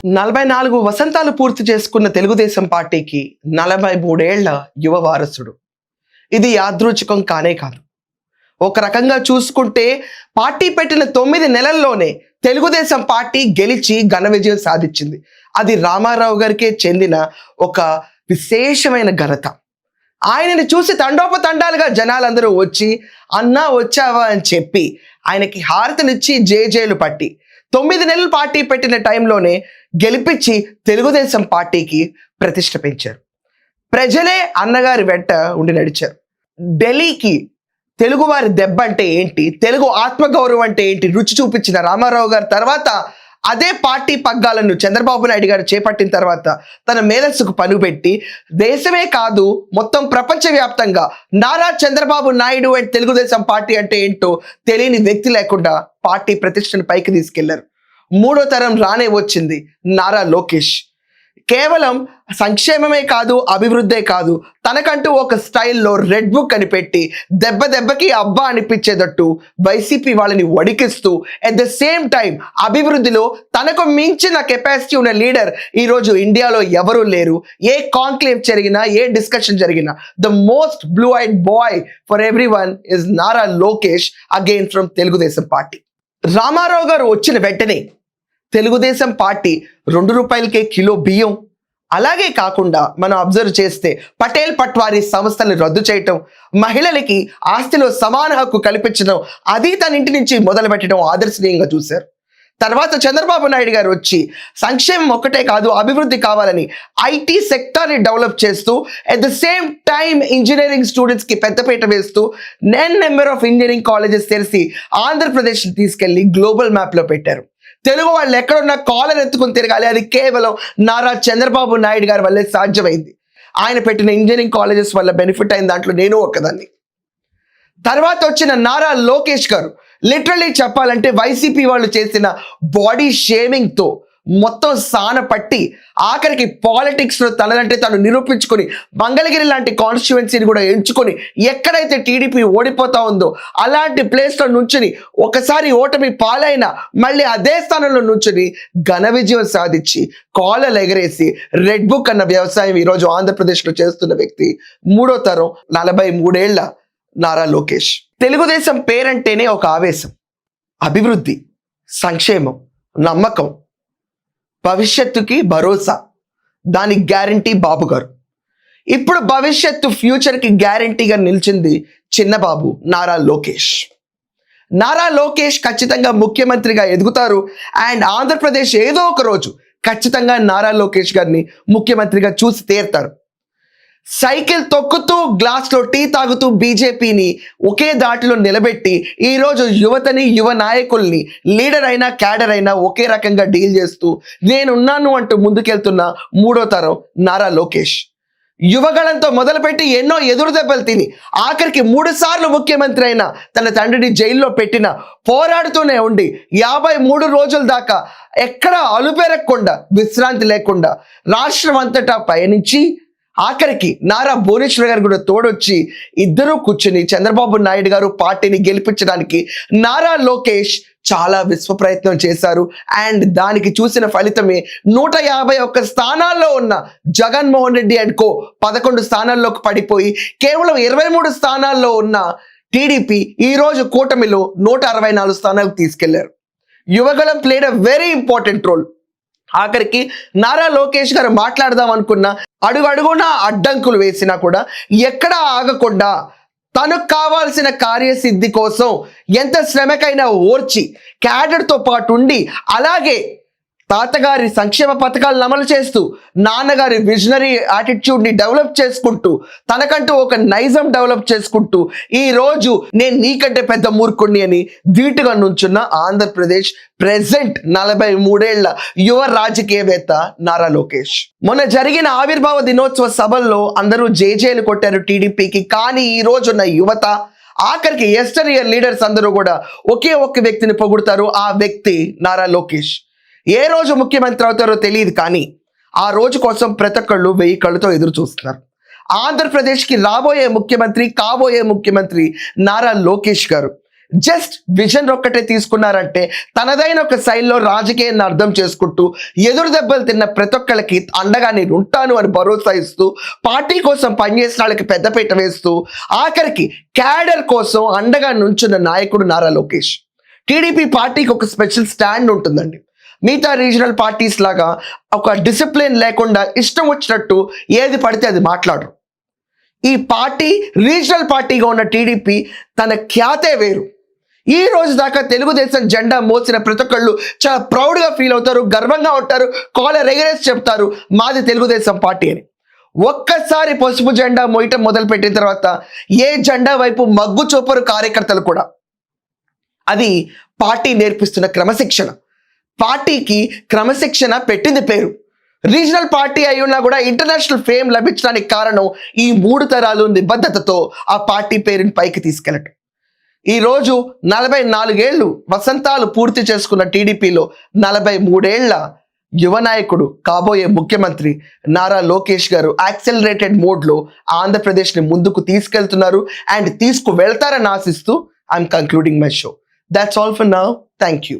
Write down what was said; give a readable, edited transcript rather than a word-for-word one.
44 వసంతాలు పూర్తి చేసుకున్న తెలుగుదేశం పార్టీకి 43 ఏళ్ల యువ వారసుడు. ఇది యాదృచ్ఛికం కానే కాదు. ఒక రకంగా చూసుకుంటే పార్టీ పెట్టిన 9 నెలల్లోనే తెలుగుదేశం పార్టీ గెలిచి ఘన విజయం సాధించింది. అది రామారావు గారికే చెందిన ఒక విశేషమైన ఘనత. ఆయనని చూసి తండోపతండాలుగా జనాలందరూ వచ్చి అన్నా వచ్చావా అని చెప్పి ఆయనకి హారతినిచ్చి జేజేలు పట్టి 9 నెలలు పార్టీ పెట్టిన టైంలోనే గెలిపించి తెలుగుదేశం పార్టీకి ప్రతిష్ట పెంచారు. ప్రజలే అన్నగారి వెంట ఉండి నడిచారు. ఢిల్లీకి తెలుగువారి దెబ్బ అంటే ఏంటి, తెలుగు ఆత్మగౌరవం అంటే ఏంటి రుచి చూపించిన రామారావు గారి తర్వాత అదే పార్టీ పగ్గాలను చంద్రబాబు నాయుడు గారు చేపట్టిన తర్వాత తన మేధస్సుకు పనుపెట్టి దేశమే కాదు మొత్తం ప్రపంచవ్యాప్తంగా నారా చంద్రబాబు నాయుడు అండ్ తెలుగుదేశం పార్టీ అంటే ఏంటో తెలియని వ్యక్తి లేకుండా పార్టీ ప్రతిష్టను పైకి తీసుకెళ్లారు. 3వ తరం రానే వచ్చింది నారా లోకేష్. కేవలం సంక్షేమమే కాదు, అభివృద్ధే కాదు, తనకంటూ ఒక స్టైల్లో రెడ్ బుక్ అని పెట్టి దెబ్బ దెబ్బకి అబ్బా అనిపించేటట్టు వైసీపీ వాళ్ళని వడికిస్తూ అట్ ద సేమ్ టైం అభివృద్ధిలో తనకు మించిన కెపాసిటీ ఉన్న లీడర్ ఈరోజు ఇండియాలో ఎవరూ లేరు. ఏ కాంక్లేవ్ జరిగినా, ఏ డిస్కషన్ జరిగినా the most blue eyed boy for everyone is Nara Lokesh again from Telugu Desam party. Rama Rao గారు వచ్చిన వెంటనే తెలుగుదేశం పార్టీ 2 రూపాయలకే కిలో బియ్యం, అలాగే కాకుండా మనం అబ్జర్వ్ చేస్తే పటేల్ పట్వారీ సంస్థల్ని రద్దు చేయటం, మహిళలకి ఆస్తిలో సమాన హక్కు కల్పించడం, అది తన ఇంటి నుంచి మొదలు పెట్టడం ఆదర్శనీయంగా చూశారు. తర్వాత చంద్రబాబు నాయుడు గారు వచ్చి సంక్షేమం ఒక్కటే కాదు అభివృద్ధి కావాలని ఐటీ సెక్టార్ని డెవలప్ చేస్తూ at the same time engineering స్టూడెంట్స్కి పెద్దపీట వేస్తూ నెంబర్ ఆఫ్ ఇంజనీరింగ్ కాలేజెస్ తెరిచి ఆంధ్రప్రదేశ్ని తీసుకెళ్లి గ్లోబల్ మ్యాప్లో పెట్టారు. తెలుగు వాళ్ళు ఎక్కడున్నా కాలర్ ఎత్తుకుని తిరగాలి, అది కేవలం నారా చంద్రబాబు నాయుడు గారి వల్లే సాధ్యమైంది. ఆయన పెట్టిన ఇంజనీరింగ్ కాలేజెస్ వల్ల బెనిఫిట్ అయిన దాంట్లో నేను ఒకదాన్ని. తర్వాత వచ్చిన నారా లోకేష్ గారు లిటరల్లీ చెప్పాలంటే వైసీపీ వాళ్ళు చేసిన బాడీ షేమింగ్తో మొత్తం సాన పట్టి ఆఖరికి పాలిటిక్స్లో తనదంటే తను నిరూపించుకొని మంగళగిరి లాంటి కాన్స్టిట్యువెన్సీని కూడా ఎంచుకొని ఎక్కడైతే టీడీపీ ఓడిపోతా ఉందో అలాంటి ప్లేస్లో నుంచుని ఒకసారి ఓటమి పాలైన మళ్ళీ అదే స్థానంలో నుంచుని ఘన విజయం సాధించి కాలలు ఎగరేసి రెడ్ బుక్ అన్న వ్యవసాయం ఈరోజు ఆంధ్రప్రదేశ్లో చేస్తున్న వ్యక్తి 3వ తరం 43 ఏళ్ల నారా లోకేష్. తెలుగుదేశం పేరంటేనే ఒక ఆవేశం, అభివృద్ధి, సంక్షేమం, నమ్మకం, భవిష్యత్తుకి భరోసా, దానికి గ్యారంటీ బాబు గారు. ఇప్పుడు భవిష్యత్తు ఫ్యూచర్కి గ్యారంటీగా నిలిచింది చిన్నబాబు నారా లోకేష్. నారా లోకేష్ ఖచ్చితంగా ముఖ్యమంత్రిగా ఎదుగుతారు అండ్ ఆంధ్రప్రదేశ్ ఏదో ఒక రోజు ఖచ్చితంగా నారా లోకేష్ గారిని ముఖ్యమంత్రిగా చూసి తీరుతారు. సైకిల్ తొక్కుతూ గ్లాస్లో టీ తాగుతూ బీజేపీని ఒకే దాటిలో నిలబెట్టి ఈరోజు యువతని, యువ నాయకుల్ని, లీడర్ అయినా క్యాడర్ అయినా ఒకే రకంగా డీల్ చేస్తూ నేనున్నాను అంటూ ముందుకెళ్తున్న 3వ తరం నారా లోకేష్. యువగళంతో మొదలుపెట్టి ఎన్నో ఎదురు దెబ్బలు తిని ఆఖరికి 3 సార్లు ముఖ్యమంత్రి అయిన తన తండ్రిని జైల్లో పెట్టిన పోరాడుతూనే ఉండి 53 రోజుల దాకా ఎక్కడా అలుపెరగకుండా విశ్రాంతి లేకుండా రాష్ట్రం అంతటా పయనించి ఆఖరికి నారా భువనేశ్వర్ గారు కూడా తోడొచ్చి ఇద్దరూ కూర్చుని చంద్రబాబు నాయుడు గారు పార్టీని గెలిపించడానికి నారా లోకేష్ చాలా విశ్వ ప్రయత్నం చేశారు. అండ్ దానికి చూసిన ఫలితమే 151 స్థానాల్లో ఉన్న జగన్మోహన్ రెడ్డి అండ్ కో 11 స్థానాల్లోకి పడిపోయి కేవలం 23 స్థానాల్లో ఉన్న టీడీపీ ఈరోజు కూటమిలో 164 స్థానాలకు తీసుకెళ్లారు. Yuvagalam played a very important role. ఆఖరికి నారా లోకేష్ గారు మాట్లాడదాం అనుకున్న అడుగడుగునా అడ్డంకులు వేసినా కూడా ఎక్కడా ఆగకుండా తనకు కావాల్సిన కార్యసిద్ధి కోసం ఎంత శ్రమకైనా ఓర్చి క్యాడర్తో పాటు ఉండి అలాగే తాతగారి సంక్షేమ పథకాలను అమలు చేస్తూ నాన్నగారి విజనరీ యాటిట్యూడ్ని డెవలప్ చేసుకుంటూ తనకంటూ ఒక నైజం డెవలప్ చేసుకుంటూ ఈరోజు నేను నీకంటే పెద్ద మూర్ఖుణ్ణి అని ధీటుగా నుంచున్న ఆంధ్రప్రదేశ్ ప్రెసెంట్ 43 ఏళ్ల యువ రాజకీయవేత్త నారా లోకేష్. మొన్న జరిగిన ఆవిర్భావ దినోత్సవ సభల్లో అందరూ జేజేలు కొట్టారు టీడీపీకి. కానీ ఈ రోజున్న యువత ఆఖరికి ఎస్టర్ ఇయర్ లీడర్స్ అందరూ కూడా ఒకే ఒక్క వ్యక్తిని పొగుడుతారు. ఆ వ్యక్తి నారా లోకేష్. ఏ రోజు ముఖ్యమంత్రి అవుతారో తెలియదు, కానీ ఆ రోజు కోసం ప్రతి ఒక్కళ్ళు 1000 కళ్ళతో ఎదురు చూస్తున్నారు. ఆంధ్రప్రదేశ్కి రాబోయే ముఖ్యమంత్రి, కాబోయే ముఖ్యమంత్రి నారా లోకేష్ గారు. జస్ట్ విజన్ ఒక్కటే తీసుకున్నారంటే తనదైన ఒక శైలిలో రాజకీయాన్ని అర్థం చేసుకుంటూ ఎదురు దెబ్బలు తిన్న ప్రతి ఒక్కళ్ళకి అండగా నేను ఉంటాను అని భరోసా ఇస్తూ పార్టీ కోసం పనిచేసిన వాళ్ళకి పెద్దపీట వేస్తూ ఆఖరికి క్యాడర్ కోసం అండగా నుంచున్న నాయకుడు నారా లోకేష్. టీడీపీ పార్టీకి ఒక స్పెషల్ స్టాండ్ ఉంటుందండి. మిగతా రీజనల్ పార్టీస్ లాగా ఒక డిసిప్లిన్ లేకుండా ఇష్టం వచ్చినట్టు ఏది పడితే అది మాట్లాడరు. ఈ పార్టీ రీజనల్ పార్టీగా ఉన్న టీడీపీ తన ఖ్యాతే వేరు. ఈ రోజు దాకా తెలుగుదేశం జెండా మోసిన ప్రతి ఒక్కళ్ళు చాలా ప్రౌడ్గా ఫీల్ అవుతారు, గర్వంగా ఉంటారు, కాలర్ ఎగరేసి చెప్తారు మాది తెలుగుదేశం పార్టీ అని. ఒక్కసారి పసుపు జెండా మోయటం మొదలుపెట్టిన తర్వాత ఏ జెండా వైపు మగ్గు చూపరు కార్యకర్తలు కూడా. అది పార్టీ నేర్పిస్తున్న క్రమశిక్షణ. పార్టీకి క్రమశిక్షణ పెట్టింది పేరు. రీజనల్ పార్టీ అయి ఉన్నా కూడా ఇంటర్నేషనల్ ఫేమ్ లభించడానికి కారణం ఈ 3 తరాలు నిబద్ధతతో ఆ పార్టీ పేరుని పైకి తీసుకెళ్ళటం. ఈరోజు 44 ఏళ్ళు వసంతాలు పూర్తి చేసుకున్న టీడీపీలో 43 ఏళ్ల యువ నాయకుడు కాబోయే ముఖ్యమంత్రి నారా లోకేష్ గారు యాక్సెలరేటెడ్ మోడ్లో ఆంధ్రప్రదేశ్ని ముందుకు తీసుకెళ్తున్నారు అండ్ తీసుకు వెళ్తారని ఆశిస్తూ I'm concluding my show. That's all for now. Thank you.